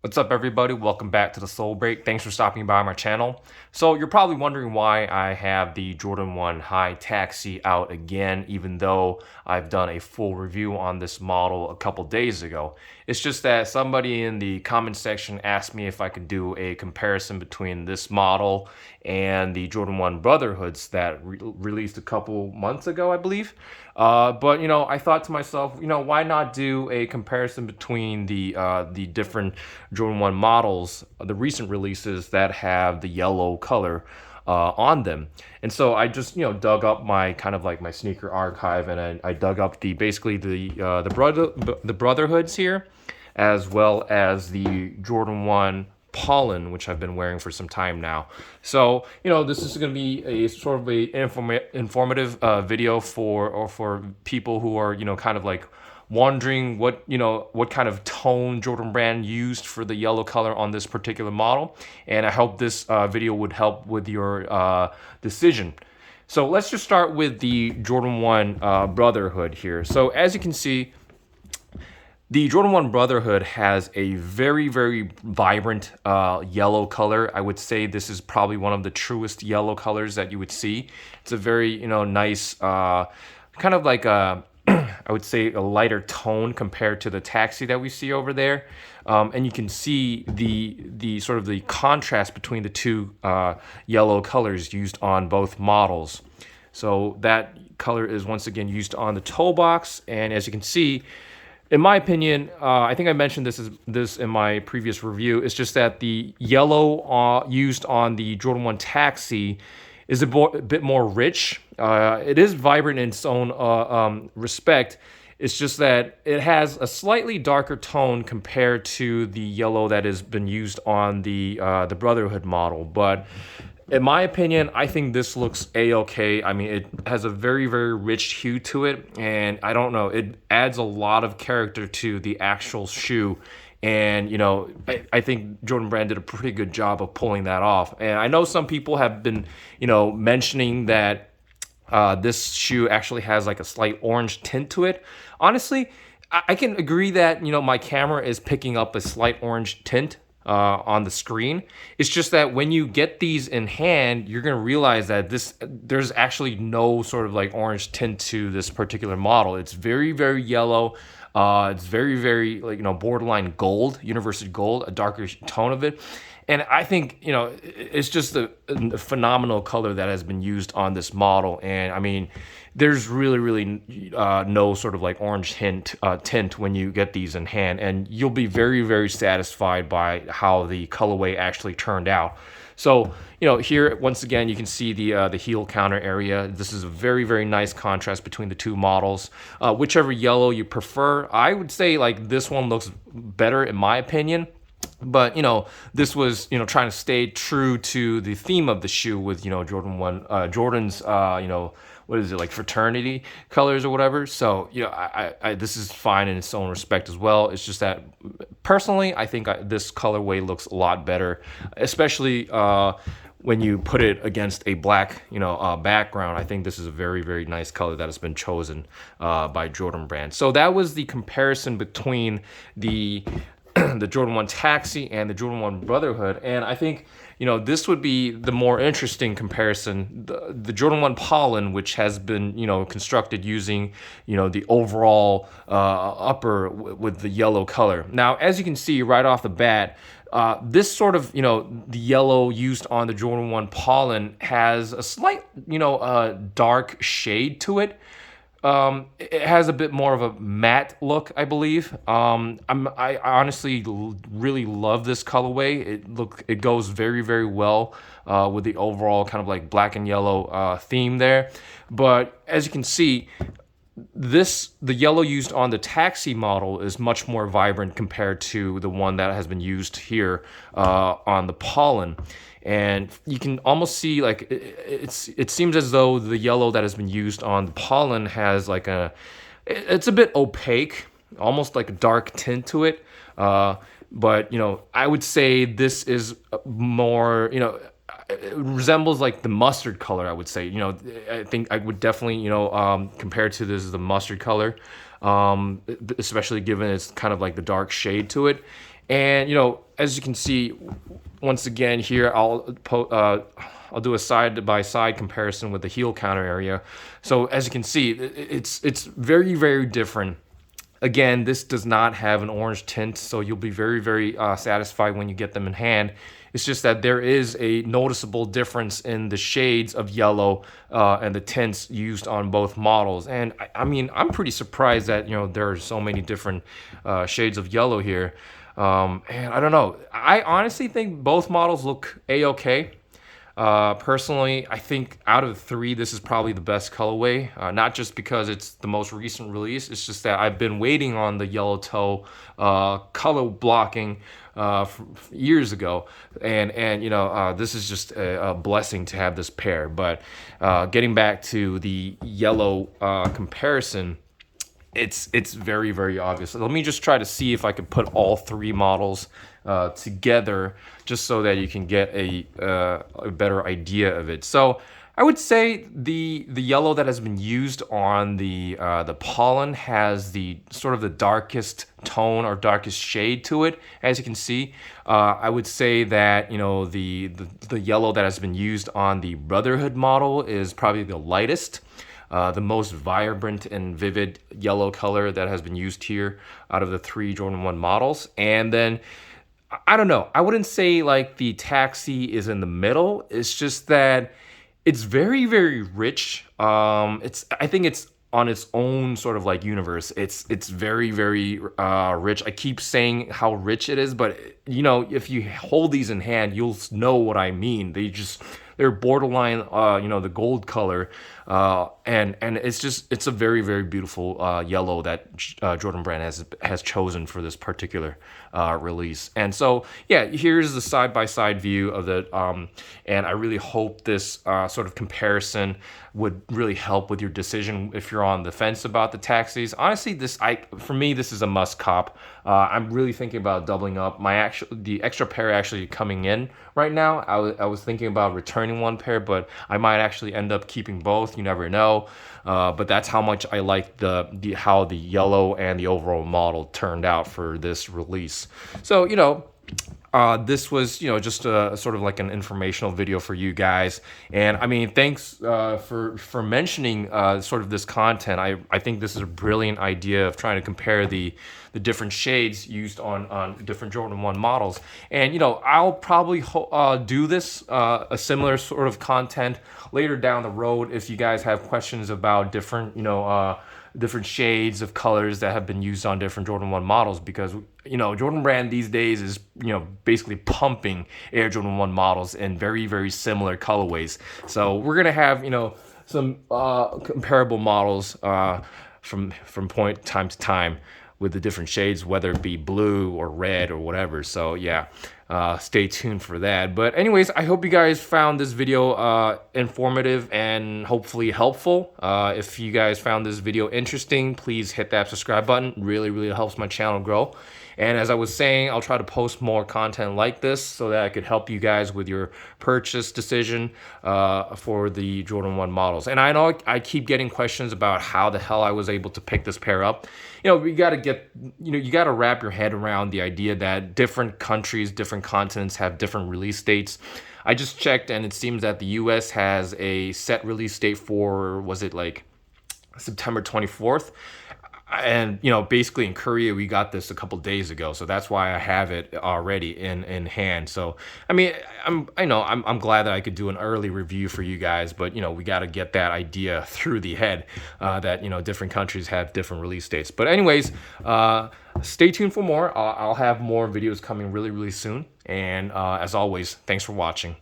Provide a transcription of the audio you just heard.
What's up, everybody? Welcome back to the Soul Break. Thanks for stopping by my channel. So you're probably wondering why I have the Jordan 1 High Taxi out again, even though I've done a full review on this model a couple days ago. It's just that somebody in the comment section asked me if I could do a comparison between this model and the Jordan 1 Brotherhoods that released a couple months ago, I believe. But I thought to myself, why not do a comparison between the different Jordan 1 models, the recent releases that have the yellow color on them. And so I just dug up my kind of like my sneaker archive, and I dug up basically the Brotherhoods here, as well as the Jordan 1 pollen, which I've been wearing for some time now. So this is going to be a sort of informative video for people who are kind of like wondering what kind of tone Jordan Brand used for the yellow color on this particular model, and I hope this video would help with your decision. So let's just start with the Jordan 1 Brotherhood here. So as you can see, the Jordan 1 Brotherhood has a very, very vibrant yellow color. I would say this is probably one of the truest yellow colors that you would see. It's a very, nice, kind of like a, I would say a lighter tone compared to the Taxi that we see over there. And you can see the sort of the contrast between the two yellow colors used on both models. So that color is once again used on the toe box, and as you can see, in my opinion, I think I mentioned this in my previous review. It's just that the yellow used on the Jordan 1 Taxi is a bit more rich. It is vibrant in its own respect. It's just that it has a slightly darker tone compared to the yellow that has been used on the Brotherhood model. But in my opinion, I think this looks a-okay. I mean, it has a very, very rich hue to it, and I don't know, it adds a lot of character to the actual shoe. And I think Jordan Brand did a pretty good job of pulling that off. And I know some people have been mentioning that this shoe actually has like a slight orange tint to it. Honestly, I can agree that my camera is picking up a slight orange tint on the screen. It's just that when you get these in hand, you're gonna realize that there's actually no sort of like orange tint to this particular model. It's very, very yellow. It's very, very like borderline gold, university gold, a darker tone of it. And I think it's just a phenomenal color that has been used on this model. And I mean, there's really no sort of like orange tint when you get these in hand, and you'll be very, very satisfied by how the colorway actually turned out. So here once again you can see the heel counter area. This is a very, very nice contrast between the two models. Whichever yellow you prefer, I would say like this one looks better in my opinion. But this was trying to stay true to the theme of the shoe with Jordan's what is it, like fraternity colors or whatever. So I this is fine in its own respect as well. It's just that personally I think this colorway looks a lot better, especially when you put it against a black background. I think this is a very, very nice color that has been chosen by Jordan Brand. So that was the comparison between the the Jordan 1 Taxi and the Jordan 1 Brotherhood. And I think this would be the more interesting comparison, the Jordan 1 Pollen, which has been constructed using the overall upper with the yellow color. Now as you can see right off the bat, this sort of the yellow used on the Jordan 1 Pollen has a slight dark shade to it. It has a bit more of a matte look, I believe. I honestly really love this colorway. It goes very, very well with the overall kind of like black and yellow theme there. But as you can see, the yellow used on the Taxi model is much more vibrant compared to the one that has been used here on the Pollen. And you can almost see like it seems as though the yellow that has been used on the Pollen has like it's a bit opaque, almost like a dark tint to it. But I would say this is more it resembles like the mustard color, I would say. I think I would definitely compare to this as the mustard color, especially given it's kind of like the dark shade to it. And as you can see, once again here, I'll do a side-by-side comparison with the heel counter area. So as you can see, it's very, very different. Again, this does not have an orange tint, so you'll be very, very satisfied when you get them in hand. It's just that there is a noticeable difference in the shades of yellow and the tints used on both models. And I mean, I'm pretty surprised that there are so many different shades of yellow here. And I don't know. I honestly think both models look a-okay. Personally, I think out of the three, this is probably the best colorway. Not just because it's the most recent release, it's just that I've been waiting on the yellow toe color blocking years ago, and this is just a blessing to have this pair. But getting back to the yellow comparison, it's very, very obvious. Let me just try to see if I could put all three models together, just so that you can get a better idea of it. So I would say the yellow that has been used on the pollen has the sort of the darkest tone or darkest shade to it. As you can see, I would say that the yellow that has been used on the Brotherhood model is probably the lightest. The most vibrant and vivid yellow color that has been used here out of the three Jordan 1 models. And then, I don't know, I wouldn't say like the Taxi is in the middle. It's just that it's very, very rich. I think it's on its own sort of like universe. It's very, very rich. I keep saying how rich it is, but if you hold these in hand, you'll know what I mean. They're borderline, the gold color, and it's a very, very beautiful yellow that Jordan Brand has chosen for this particular release. And so yeah, here's the side-by-side view of it, and I really hope this sort of comparison would really help with your decision if you're on the fence about the Taxis. Honestly, for me, this is a must cop. I'm really thinking about doubling up. The extra pair actually coming in right now. I was thinking about returning one pair, but I might actually end up keeping both. You never know. But that's how much I like how the yellow and the overall model turned out for this release. So this was just a sort of like an informational video for you guys. And I mean, thanks for mentioning sort of this content. I think this is a brilliant idea of trying to compare the different shades used on different Jordan 1 models. And I'll probably do this a similar sort of content later down the road if you guys have questions about different different shades of colors that have been used on different Jordan 1 models, because Jordan Brand these days is basically pumping Air Jordan 1 models in very, very similar colorways. So we're gonna have some comparable models from time to time with the different shades, whether it be blue or red or whatever. So yeah, stay tuned for that. But anyways, I hope you guys found this video informative and hopefully helpful. If you guys found this video interesting, please hit that subscribe button. Really, really helps my channel grow. And as I was saying, I'll try to post more content like this so that I could help you guys with your purchase decision for the Jordan 1 models. And I know I keep getting questions about how the hell I was able to pick this pair up. We got to you got to wrap your head around the idea that different countries, different continents have different release dates. I just checked, and it seems that the US has a set release date for, was it like September 24th? And basically in Korea we got this a couple days ago, so that's why I have it already in hand. So I mean, I'm glad that I could do an early review for you guys, but we got to get that idea through the head that different countries have different release dates. But anyways, stay tuned for more. I'll have more videos coming really, really soon. And as always, thanks for watching.